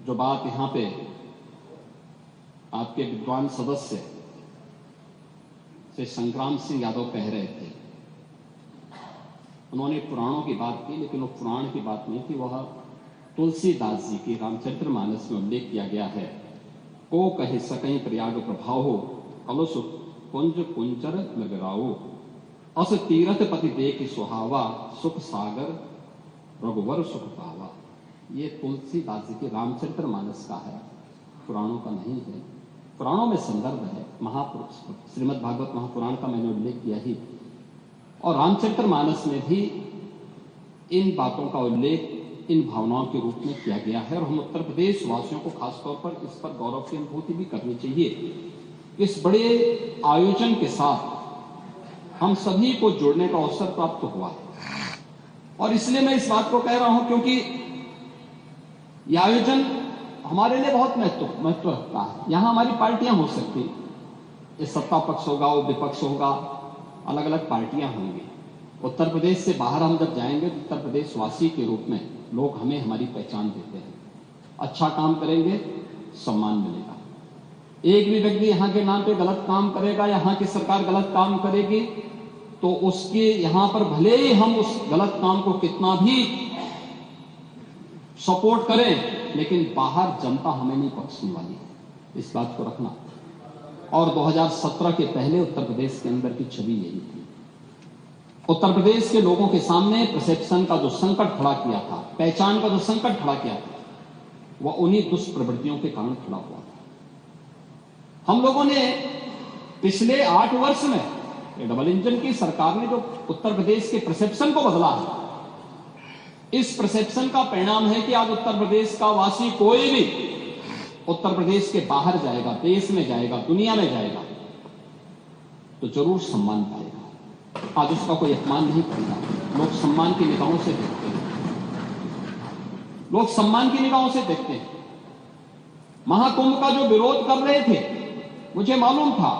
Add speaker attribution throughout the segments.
Speaker 1: जो बात यहां पे आपके विद्वान सदस्य श्री संग्राम सिंह यादव कह रहे थे, उन्होंने पुराणों की बात की, लेकिन वो पुराण की बात नहीं थी, वह तुलसीदास जी की रामचरितमानस में उल्लेख किया गया है। को कहे सकई प्रयाग प्रभाव, कलुष कुंज कुंचर लगराओ, अस तीरथ पति देख सुहावा, सुख सागर रघुवर सुख पावा। ये तुलसीदास जी के रामचरितमानस का है, पुराणों का नहीं है। पुराणों में संदर्भ है, महापुरुष श्रीमद् भागवत महापुराण का मैंने उल्लेख किया ही, और रामचरितमानस में भी इन बातों का उल्लेख इन भावनाओं के रूप में किया गया है। और हम उत्तर प्रदेश वासियों को खासतौर पर इस पर गौरव की अनुभूति भी करनी चाहिए। इस बड़े आयोजन के साथ हम सभी को जोड़ने का अवसर प्राप्त हुआ है, और इसलिए मैं इस बात को कह रहा हूं क्योंकि यह आयोजन हमारे लिए बहुत महत्व रखता है। यहां हमारी पार्टियां हो सकती, ये सत्ता पक्ष होगा, वो विपक्ष होगा, अलग अलग पार्टियां होंगी। उत्तर प्रदेश से बाहर हम जब जाएंगे तो उत्तर प्रदेश वासी के रूप में लोग हमें हमारी पहचान देते हैं। अच्छा काम करेंगे, सम्मान मिलेगा। एक भी व्यक्ति यहां के नाम पे गलत काम करेगा, यहां की सरकार गलत काम करेगी, तो उसके यहां पर भले ही हम उस गलत काम को कितना भी सपोर्ट करें, लेकिन बाहर जनता हमें नहीं बख्शने वाली है, इस बात को रखना। और 2017 के पहले उत्तर प्रदेश के अंदर की छवि यही थी। उत्तर प्रदेश के लोगों के सामने परसेप्शन का जो संकट खड़ा किया था, पहचान का जो संकट खड़ा किया था, वह उन्हीं दुष्प्रवृत्तियों के कारण खड़ा हुआ था। हम लोगों ने पिछले 8 वर्ष में डबल इंजन की सरकार ने जो उत्तर प्रदेश के परसेप्शन को बदला है, इस परसेप्शन का परिणाम है कि आज उत्तर प्रदेश का वासी कोई भी उत्तर प्रदेश के बाहर जाएगा, देश में जाएगा, दुनिया में जाएगा, तो जरूर सम्मान पाएगा। आज उसका कोई अपमान नहीं करता। लोग सम्मान की निगाहों से देखते हैं, लोग सम्मान की निगाहों से देखते हैं। महाकुंभ का जो विरोध कर रहे थे, मुझे मालूम था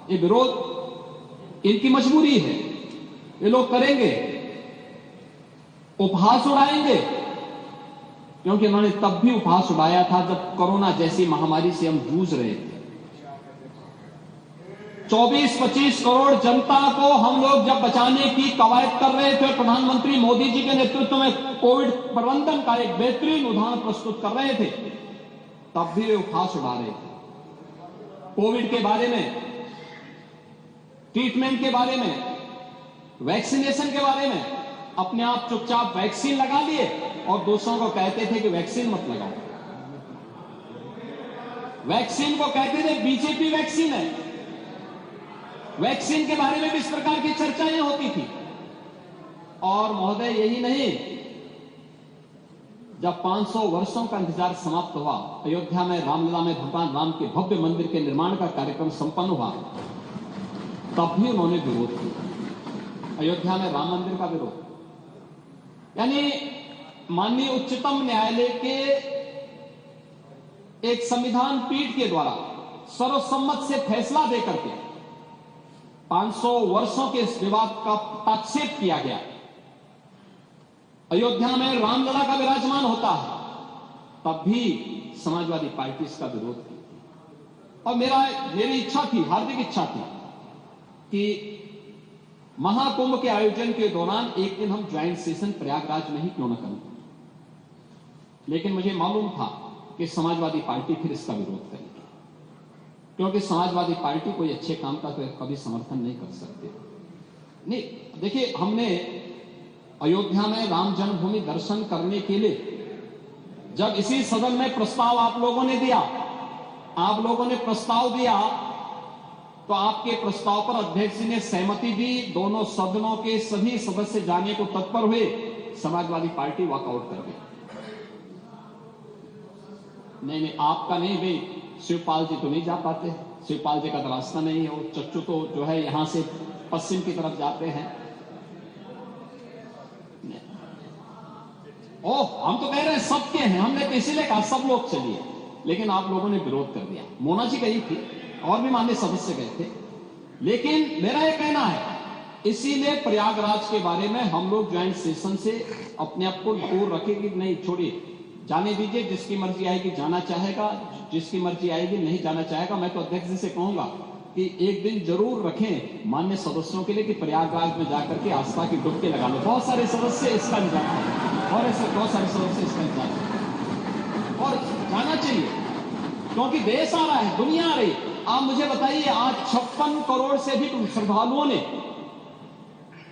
Speaker 1: ये विरोध इनकी मजबूरी है, ये लोग करेंगे, उपहास उड़ाएंगे, क्योंकि उन्होंने तब भी उपहास उड़ाया था जब कोरोना जैसी महामारी से हम जूझ रहे थे। 24-25 करोड़ जनता को हम लोग जब बचाने की कवायद कर रहे थे, प्रधानमंत्री मोदी जी के नेतृत्व में कोविड प्रबंधन का एक बेहतरीन उदाहरण प्रस्तुत कर रहे थे, तब भी वे उपहास उड़ा रहे थे। कोविड के बारे में, ट्रीटमेंट के बारे में, वैक्सीनेशन के बारे में अपने आप चुपचाप वैक्सीन लगा लिए और दूसरों को कहते थे कि वैक्सीन मत लगाओ। वैक्सीन को कहते थे बीजेपी वैक्सीन है। वैक्सीन के बारे में भी इस प्रकार की चर्चाएं होती थी। और महोदय यही नहीं, जब 500 वर्षों का इंतजार समाप्त हुआ, अयोध्या में रामलला में भगवान राम के भव्य मंदिर के निर्माण का कार्यक्रम संपन्न हुआ, तब भी उन्होंने विरोध किया, अयोध्या में राम मंदिर का विरोध। यानी माननीय उच्चतम न्यायालय के एक संविधान पीठ के द्वारा सर्वसम्मत से फैसला देकर के 500 वर्षों के इस विवाद का हस्तक्षेप किया गया। अयोध्या में रामलला का विराजमान होता है, तब भी समाजवादी पार्टी इसका विरोध की। और मेरी इच्छा थी, हार्दिक इच्छा थी कि महाकुंभ के आयोजन के दौरान एक दिन हम ज्वाइंट सेशन प्रयागराज में ही क्यों न करें, लेकिन मुझे मालूम था कि समाजवादी पार्टी फिर इसका विरोध करेगी, क्योंकि समाजवादी पार्टी कोई अच्छे काम का कभी समर्थन नहीं कर सकते। नहीं, देखिए, हमने अयोध्या में राम जन्मभूमि दर्शन करने के लिए जब इसी सदन में प्रस्ताव आप लोगों ने दिया, तो आपके प्रस्ताव पर अध्यक्ष ने सहमति दी, दोनों सदनों के सभी सदस्य जाने को तत्पर हुए, समाजवादी पार्टी वॉकआउट कर गई। नहीं, आपका नहीं भाई, शिवपाल जी तो नहीं जा पाते, शिवपाल जी का तो रास्ता नहीं है, चच्चू तो जो है यहां से पश्चिम की तरफ जाते हैं। हम तो कह रहे हैं सबके हैं, हमने तो इसीलिए कहा सब लोग चलिए, लेकिन आप लोगों ने विरोध कर दिया। मोना जी गई थी और भी माननीय सदस्य गए थे, लेकिन मेरा यह कहना है, इसीलिए प्रयागराज के बारे में हम लोग ज्वाइंट सेशन से अपने आप को दूर रखें कि नहीं, छोड़िए, जाने दीजिए, जिसकी मर्जी आएगी जाना चाहेगा, जिसकी मर्जी आएगी नहीं जाना चाहेगा। मैं तो अध्यक्ष जी से कहूंगा कि एक दिन जरूर रखें मान्य सदस्यों के लिए कि प्रयागराज में जाकर के आस्था की डुबकी लगा लो। बहुत सारे सदस्य इसका इंतजार हैं और ऐसे बहुत सारे सदस्य इसका इंतजार हैं और जाना चाहिए, क्योंकि देश आ रहा है, दुनिया आ रही। आप मुझे बताइए, आज 56 करोड़ से भी श्रद्धालुओं ने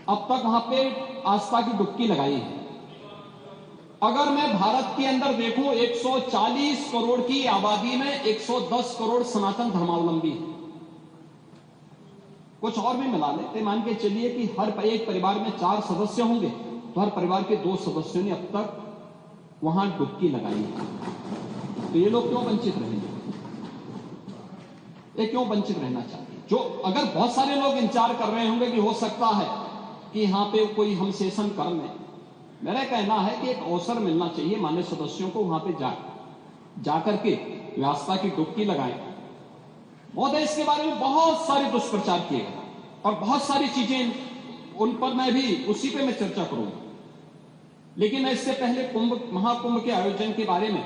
Speaker 1: अब तक वहां पे आस्था की डुबकी लगाई है। अगर मैं भारत के अंदर देखूं, 140 करोड़ की आबादी में 110 करोड़ सनातन धर्मावलंबी है। कुछ और भी मिला लेते, मान के चलिए कि हर एक परिवार में 4 सदस्य होंगे तो हर परिवार के 2 सदस्यों ने अब तक वहां डुबकी लगाई है। तो ये लोग क्यों वंचित रहेंगे? ये क्यों वंचित रहना चाहिए? जो अगर बहुत सारे लोग इंतजार कर रहे होंगे कि हो सकता है कि यहां पे कोई हम सेशन कर लें, मेरा कहना है कि एक अवसर मिलना चाहिए मान्य सदस्यों को वहां पे जाकर के व्यवस्था की डुबकी लगाएं। महोदय, इसके बारे में बहुत सारे दुष्प्रचार किए गए और बहुत सारी चीजें उन पर मैं भी उसी पे मैं चर्चा करूंगा। लेकिन मैं इससे पहले महाकुंभ के आयोजन के बारे में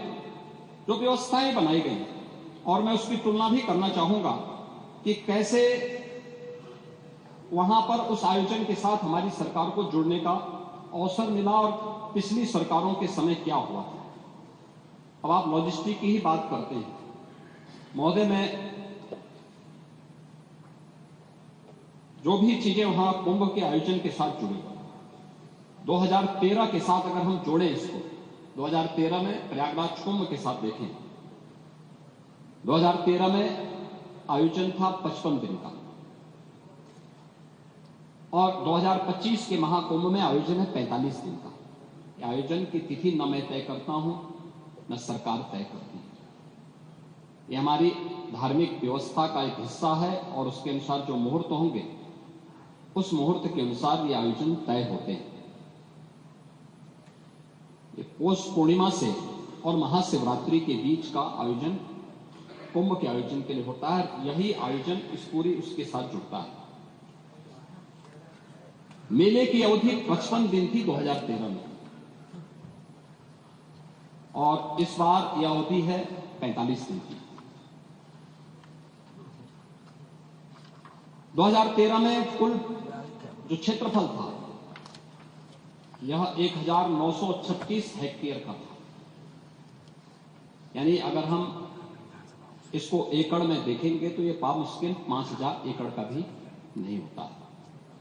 Speaker 1: जो व्यवस्थाएं बनाई गई और मैं उसकी तुलना भी करना चाहूंगा कि कैसे वहां पर उस आयोजन के साथ हमारी सरकार को जुड़ने का अवसर मिला और पिछली सरकारों के समय क्या हुआ था। अब आप लॉजिस्टिक की ही बात करते हैं महोदय, मैं जो भी चीजें वहां कुंभ के आयोजन के साथ जुड़ी, 2013 के साथ अगर हम जोड़ें इसको, 2013 में प्रयागराज कुंभ के साथ देखें, 2013 में आयोजन था 55 दिन का और 2025 के महाकुंभ में आयोजन है 45 दिन का। आयोजन की तिथि न मैं तय करता हूं न सरकार तय करती है, ये हमारी धार्मिक व्यवस्था का एक हिस्सा है और उसके अनुसार जो मुहूर्त होंगे उस मुहूर्त के अनुसार ये आयोजन तय होते हैं। ये पौष पूर्णिमा से और महाशिवरात्रि के बीच का आयोजन कुंभ के आयोजन के लिए होता है। यही आयोजन इस पूरी उसके साथ जुड़ता है। मेले की अवधि 55 दिन थी 2013 में और इस बार यह अवधि है 45 दिन की। 2013 में कुल जो क्षेत्रफल था यह 1936 हेक्टेयर का था, यानी अगर हम इसको एकड़ में देखेंगे तो यह मुश्किल 5000 एकड़ का भी नहीं होता।